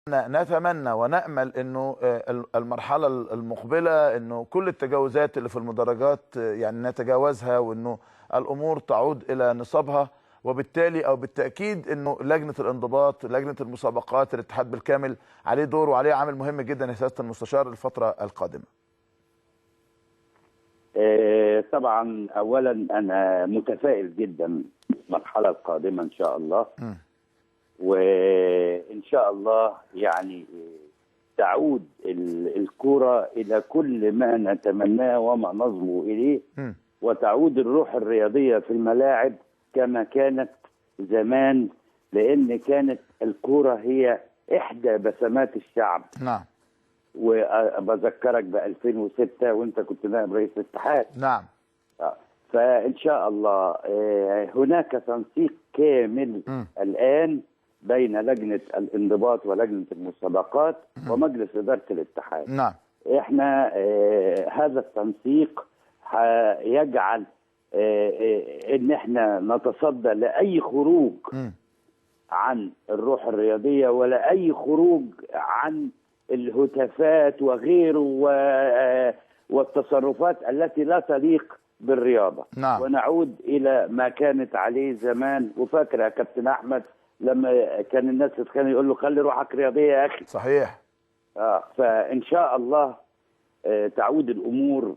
نتمنى ونأمل انه المرحلة المقبلة انه كل التجاوزات اللي في المدرجات يعني نتجاوزها، وانه الامور تعود الى نصابها، وبالتالي او بالتأكيد انه لجنة الانضباط، لجنة المسابقات، الاتحاد بالكامل عليه دور وعليه عامل مهم جدا يا سيادة المستشار الفترة القادمة. طبعا اولا انا متفائل جدا بالمرحلة القادمة ان شاء الله. وإن شاء الله يعني تعود الكرة إلى كل ما نتمناه وما نصبو إليه، وتعود الروح الرياضية في الملاعب كما كانت زمان، لأن كانت الكرة هي إحدى بسمات الشعب. نعم. وبذكرك ب 2006 وأنت كنت نائب رئيس الاتحاد. نعم. فإن شاء الله هناك تنسيق كامل الآن بين لجنة الانضباط ولجنة المسابقات ومجلس إدارة الاتحاد. نعم. احنا هذا التنسيق يجعل ان احنا نتصدى لأي خروج عن الروح الرياضية، ولا أي خروج عن الهتافات وغيره والتصرفات التي لا تليق بالرياضة. نعم. ونعود إلى ما كانت عليه زمان. وفاكر يا كابتن أحمد لما كان الناس كانوا يقول له خلي روحك رياضيه يا اخي. صحيح. فان شاء الله تعود الامور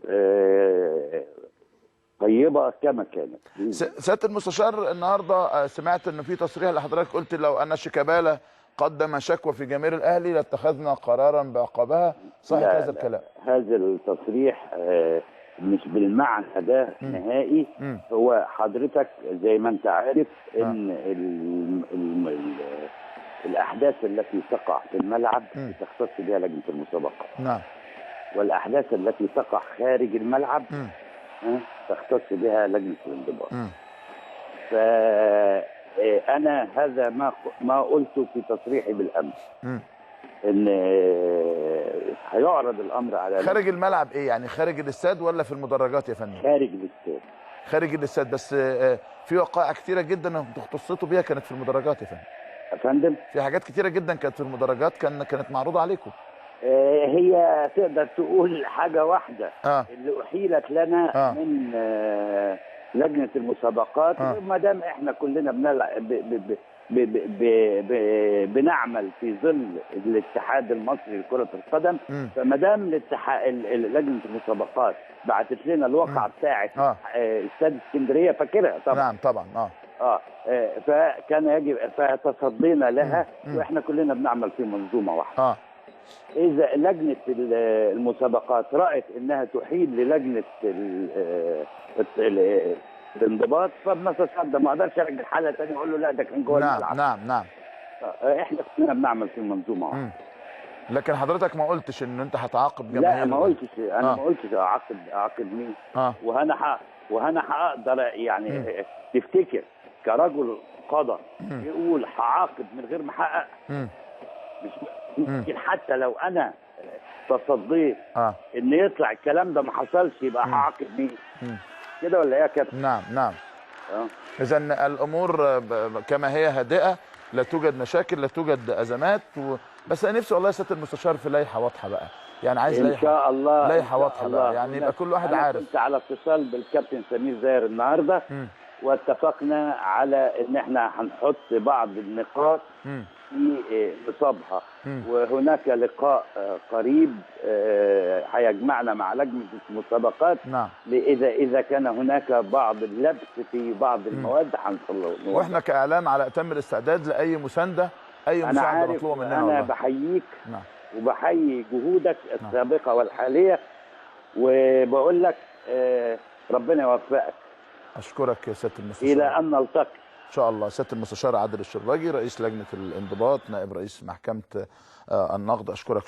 طيبه كما كانت. سياده المستشار، النهارده سمعت انه في تصريح لحضرتك قلت لو ان شيكابالا قدم شكوى في جماهير الاهلي لاتخذنا قرارا بعقابها، صحيح هذا الكلام؟ هذا التصريح مش بالمعنى ده نهائي. هو حضرتك زي ما انت عارف ان الاحداث التي تقع في الملعب تختص بها لجنه المسابقات. نعم. والاحداث التي تقع خارج الملعب تختص بها لجنه الانضباط. فانا هذا ما قلته في تصريحي بالامس، ان هيعرض الامر على خارج الملعب. ايه يعني خارج الاستاد ولا في المدرجات يا فندم؟ خارج الاستاد. خارج الاستاد، بس في وقائع كتيره جدا اختصيتوا بيها كانت في المدرجات يا فندم. يا فندم في حاجات كتيره جدا كانت في المدرجات كانت معروضه عليكم. هي تقدر تقول حاجه واحده اللي احيلت لنا من لجنه المسابقات. وما دام احنا كلنا بنعمل في ظل الاتحاد المصري لكرة القدم، فما دام لجنة المسابقات بعتت لنا الواقعة بتاعة استاد اسكندرية، فاكرها طبعا. نعم طبعا. فكان يجب فتصدينا لها، واحنا كلنا بنعمل في منظومة واحدة. إذا لجنة المسابقات رأت إنها تحيل للجنة الانضباط فبنتصدى. ما اقدرش ارجع حاله ثانيه اقول له لا ده كان جوه الملعب. نعم. احنا كنا بنعمل في منظومه واحده. لكن حضرتك ما قلتش ان انت هتعاقب جماهير. لا ما قلتش. انا ما قلتش اعاقب مين. وهنا هقدر يعني تفتكر كرجل قضاء يقول هعاقب من غير ما احقق؟ مش ممكن. حتى لو انا تصديت ان يطلع الكلام ده ما حصلش يبقى هعاقب مين؟ كده ولا ايه يا كابتن؟ نعم. اذا الامور كما هي هادئه، لا توجد مشاكل، لا توجد ازمات. بس انا نفسي والله يا سياده المستشار في لائحه واضحه بقى، يعني عايز ان شاء الله لائحه واضحه بقى، يعني يبقى كل واحد عارف. كنت على اتصال بالكابتن سمير زاهر النهارده واتفقنا على ان احنا هنحط بعض النقاط في نصابها. وهناك لقاء قريب هيجمعنا مع لجنه المسابقات. نعم. اذا كان هناك بعض اللبس في بعض المواد هنصلحه. واحنا كاعلام على اتم الاستعداد لاي مسانده، اي مساعده مطلوبه مننا. انا بحييك. نعم. وبحيي جهودك السابقه والحاليه، وبقول لك ربنا يوفقك. اشكرك يا سياده المستشار. الى ان نلتقي ان شاء الله. سياده المستشار عادل الشراجي، رئيس لجنه الانضباط، نائب رئيس محكمه النقد، اشكرك.